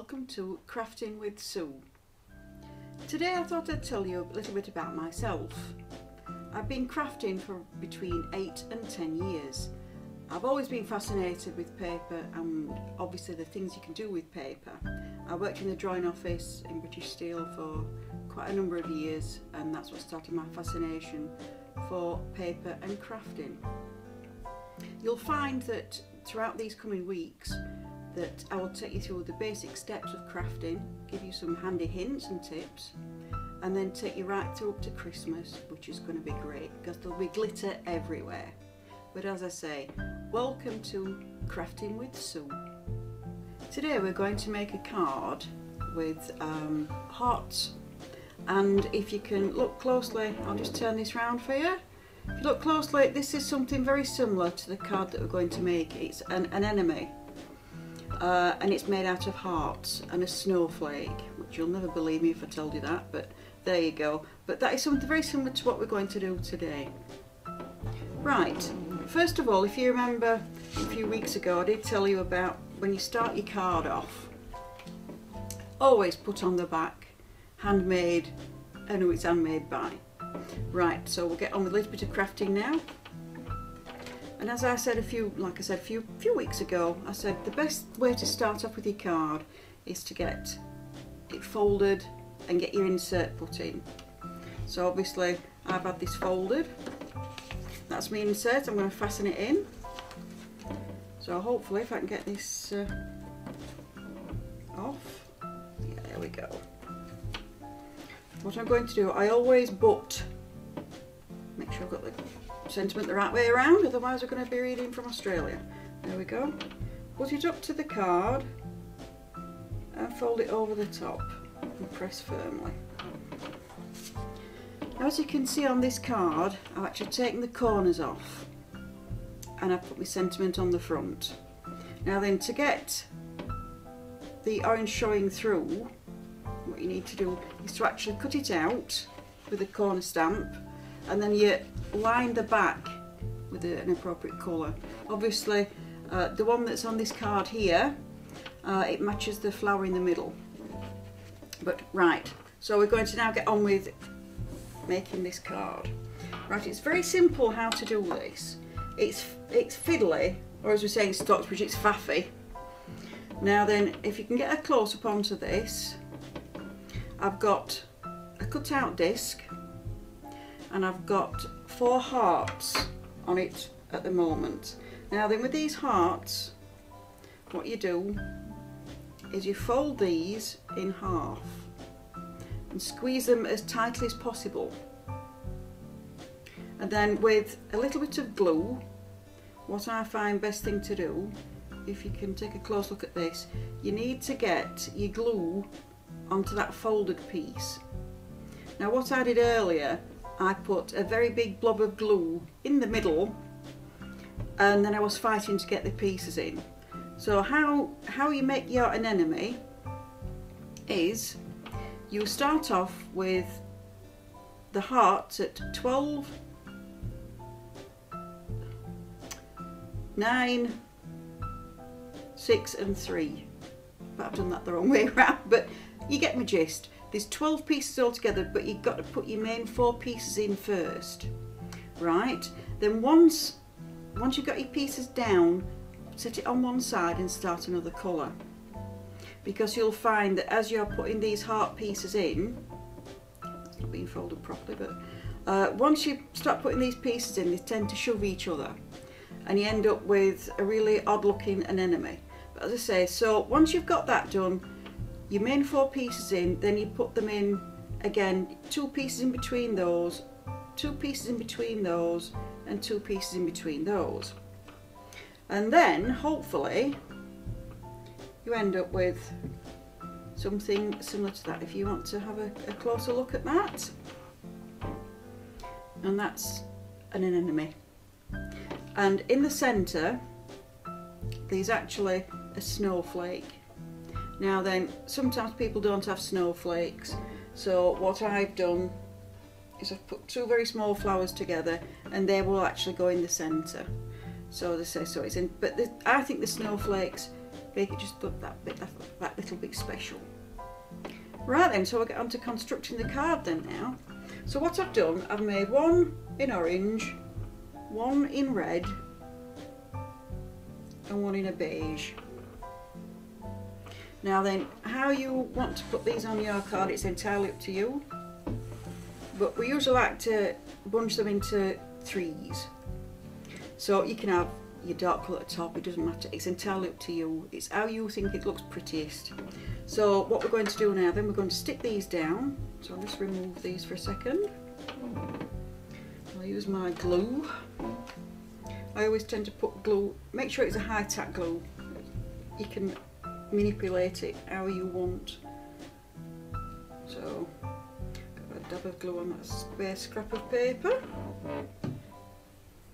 welcome to Crafting with Sue. Today I thought I'd tell you a little bit about myself. I've been crafting for between 8 and 10 years. I've always been fascinated with paper and obviously the things you can do with paper. I worked in the drawing office in British Steel for quite a number of years, and that's what started my fascination for paper and crafting. You'll find that throughout these coming weeks that I will take you through the basic steps of crafting, give you some handy hints and tips, and then take you right through up to Christmas, which is going to be great because there'll be glitter everywhere. But as I say, welcome to Crafting with Sue. Today we're going to make a card with hearts, and if you can look closely, I'll just turn this round for you. If you look closely, this is something very similar to the card that we're going to make. It's an enemy. And it's made out of hearts and a snowflake, which you'll never believe me if I told you that, but there you go. But that is something very similar to what we're going to do today. Right, first of all, if you remember a few weeks ago I did tell you about when you start your card off, always put on the back, handmade, and who it's handmade by. Right, so we'll get on with a little bit of crafting now. And as I said a few weeks ago, I said the best way to start off with your card is to get it folded and get your insert put in. So obviously I've had this folded. That's my insert. I'm going to fasten it in. So hopefully if I can get this off. Yeah, there we go. What I'm going to do, I always butt. Make sure I've got the sentiment the right way around, otherwise we're going to be reading from Australia. There we go. Put it up to the card and fold it over the top and press firmly. Now, as you can see on this card, I've actually taken the corners off and I've put my sentiment on the front. Now then, to get the orange showing through, what you need to do is to actually cut it out with a corner stamp, and then you line the back with an appropriate colour. Obviously the one that's on this card here, it matches the flower in the middle. But right, so we're going to now get on with making this card. Right, it's very simple how to do this. It's fiddly, or as we say in Stockbridge, it's faffy. Now then, if you can get a close up onto this, I've got a cut out disc and I've got 4 hearts on it at the moment. Now then, with these hearts, what you do is you fold these in half and squeeze them as tightly as possible. And then with a little bit of glue, what I find best thing to do, if you can take a close look at this, you need to get your glue onto that folded piece. Now what I did earlier, I put a very big blob of glue in the middle and then I was fighting to get the pieces in. So how you make your anemone is you start off with the hearts at 12, 9, 6 and 3. But I've done that the wrong way around, but you get my gist. There's 12 pieces altogether, but you've got to put your main 4 pieces in first. Right? Then once you've got your pieces down, set it on one side and start another colour. Because you'll find that as you're putting these heart pieces in, it's not being folded properly, but once you start putting these pieces in, they tend to shove each other. And you end up with a really odd looking anemone. But as I say, so once you've got that done, your main 4 pieces in, then you put them in again, 2 pieces in between those, 2 pieces in between those, and 2 pieces in between those. And then hopefully you end up with something similar to that, if you want to have a closer look at that. And that's an anemone. And in the centre there's actually a snowflake. Now then, sometimes people don't have snowflakes, so what I've done is I've put 2 very small flowers together and they will actually go in the centre. So they say, so it's in, but I think the snowflakes make it just look that little bit special. Right then, so I get on to constructing the card then now. So what I've done, I've made one in orange, one in red, and one in a beige. Now then, how you want to put these on your card, it's entirely up to you. But we usually like to bunch them into threes. So you can have your dark colour at the top, it doesn't matter, it's entirely up to you. It's how you think it looks prettiest. So what we're going to do now then, we're going to stick these down. So I'll just remove these for a second. I'll use my glue. I always tend to put glue, make sure it's a high tack glue. You can manipulate it how you want. So, got a dab of glue on that spare scrap of paper.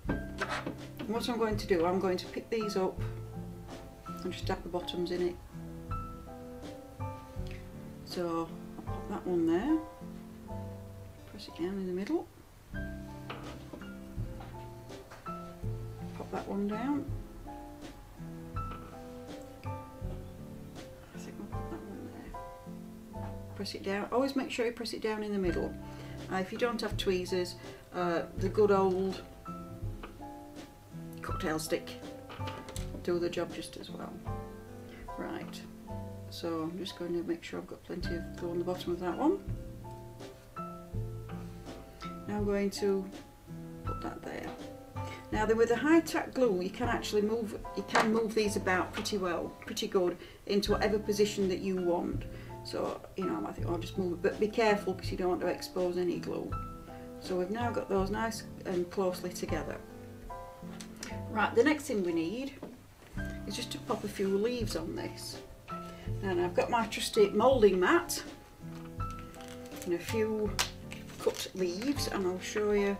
And what I'm going to do, I'm going to pick these up and just dab the bottoms in it. So, I'll pop that one there, press it down in the middle. That one down. I think I'll put that one there. Press it down. Always make sure you press it down in the middle. If you don't have tweezers, the good old cocktail stick will do the job just as well. Right, so I'm just going to make sure I've got plenty of glue on the bottom of that one. Now I'm going to put that there. Now then, with the high tack glue, you can actually move these about pretty well, pretty good, into whatever position that you want. So, you know, I think I'll just move it, but be careful because you don't want to expose any glue. So we've now got those nice and closely together. Right, the next thing we need is just to pop a few leaves on this. And I've got my trusty moulding mat and a few cut leaves, and I'll show you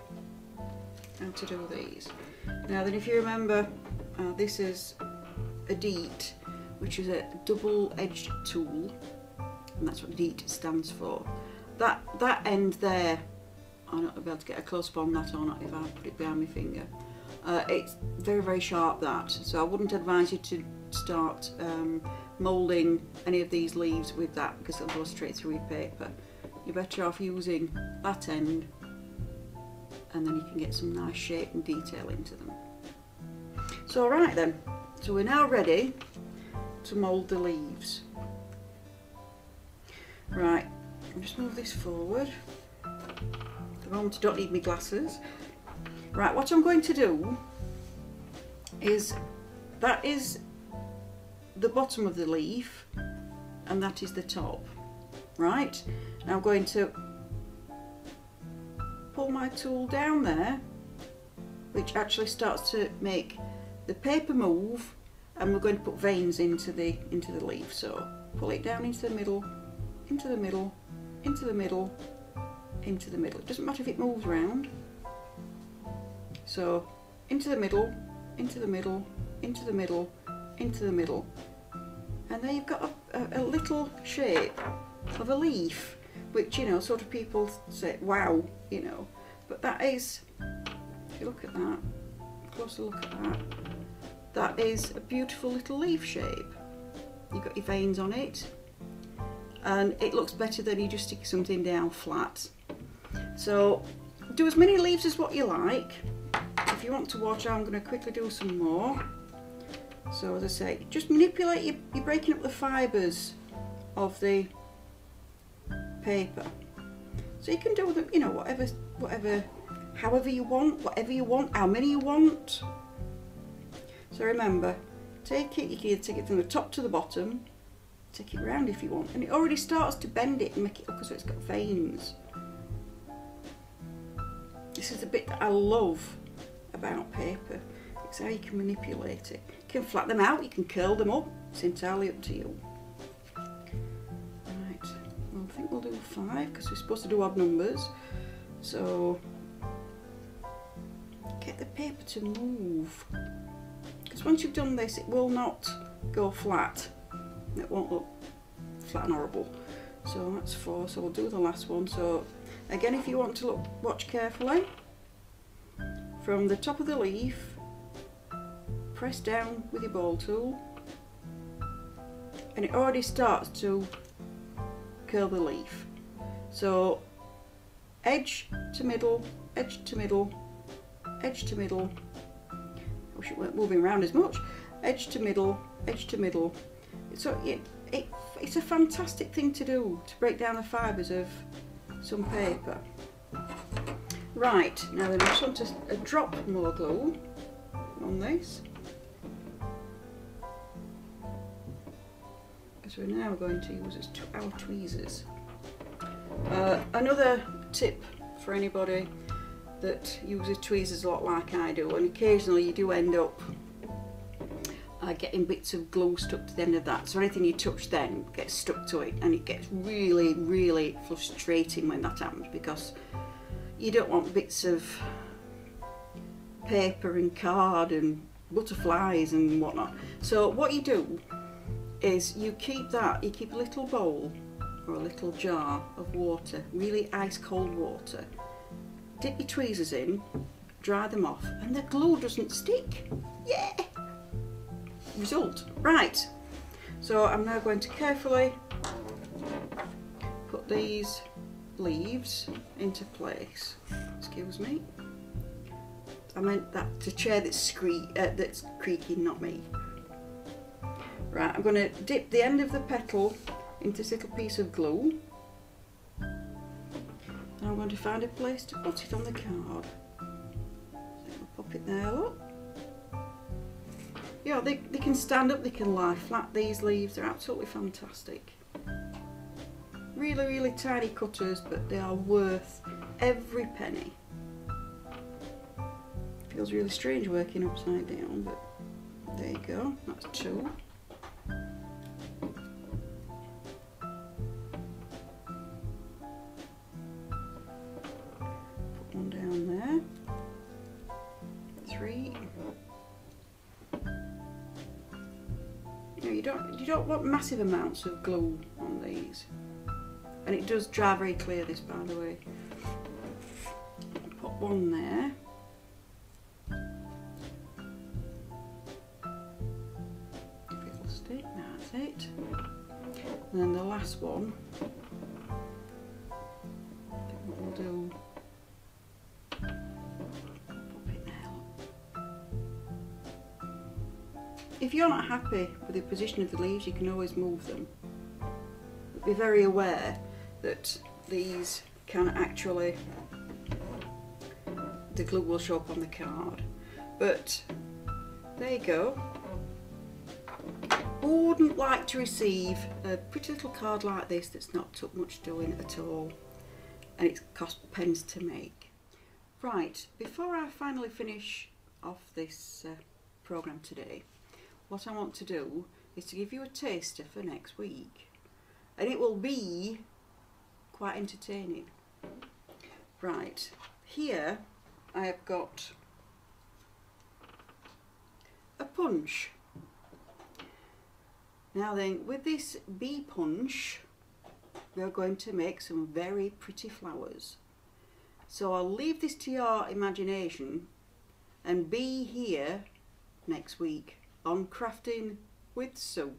how to do these. Now then, if you remember, this is a DEET, which is a double-edged tool, and that's what DEET stands for. That end there, I'm not able to get a close-up on that or not if I put it behind my finger. It's very, very sharp, that, so I wouldn't advise you to start moulding any of these leaves with that because it'll go straight through your paper. You're better off using that end, and then you can get some nice shape and detail into them. So right then, so we're now ready to mould the leaves. Right, I'll just move this forward. At the moment I don't need my glasses. Right, what I'm going to do is, that is the bottom of the leaf and that is the top. Right, now I'm going to pull my tool down there, which actually starts to make the paper move, and we're going to put veins into the leaf. So pull it down into the middle, into the middle, into the middle, into the middle. It doesn't matter if it moves around. So into the middle, into the middle, into the middle, into the middle, and there you've got a little shape of a leaf, which, you know, sort of people say, wow, you know, but that is, if you look at that, closer look at that, that is a beautiful little leaf shape. You've got your veins on it, and it looks better than you just stick something down flat. So do as many leaves as what you like. If you want to watch, I'm going to quickly do some more. So as I say, just manipulate, you're breaking up the fibres of the paper. So you can do them, you know, however you want, how many you want. So remember, take it, you can either take it from the top to the bottom, take it round if you want, and it already starts to bend it and make it look as though it's got veins. This is the bit that I love about paper. It's how you can manipulate it. You can flat them out, you can curl them up, it's entirely up to you. Right, well, I think we'll do 5 because we're supposed to do odd numbers. So get the paper to move, because once you've done this, it will not go flat. It won't look flat and horrible. So that's 4, so we'll do the last one. So again, if you want to watch carefully, from the top of the leaf, press down with your ball tool, and it already starts to curl the leaf. So edge to middle, edge to middle, edge to middle. I wish it weren't moving around as much. Edge to middle, edge to middle. So it's a fantastic thing to do, to break down the fibres of some paper. Right, now then I just want a drop more glue on this. So we're now going to use our tweezers. Another tip for anybody that uses tweezers a lot like I do, and occasionally you do end up getting bits of glue stuck to the end of that, so anything you touch then gets stuck to it, and it gets really, really frustrating when that happens, because you don't want bits of paper and card and butterflies and whatnot. So what you do is you keep a little bowl or a little jar of water, really ice cold water, dip your tweezers in, dry them off, and the glue doesn't stick. Yeah! Result. Right, so I'm now going to carefully put these leaves into place. Excuse me. I meant that's a chair that's creaking, not me. Right, I'm going to dip the end of the petal into this little piece of glue, and I'm going to find a place to put it on the card. So I'll pop it there, look. Yeah, they can stand up, they can lie flat, these leaves, they're absolutely fantastic. Really, really tiny cutters, but they are worth every penny. Feels really strange working upside down, but there you go, that's two. Put one down there. Three. You don't want massive amounts of glue on these, and it does dry very clear, this, by the way. Put one there. If it'll stick, that's it. And then the last one, I think what we'll do, if you're not happy with the position of the leaves, you can always move them. But be very aware that these can actually, the glue will show up on the card. But there you go. Who wouldn't like to receive a pretty little card like this that's not took much doing at all, and it's cost pence to make? Right, before I finally finish off this programme today, what I want to do is to give you a taster for next week, and it will be quite entertaining. Right, here I have got a punch. Now then, with this bee punch, we are going to make some very pretty flowers. So I'll leave this to your imagination, and be here next week on Crafting with Sue.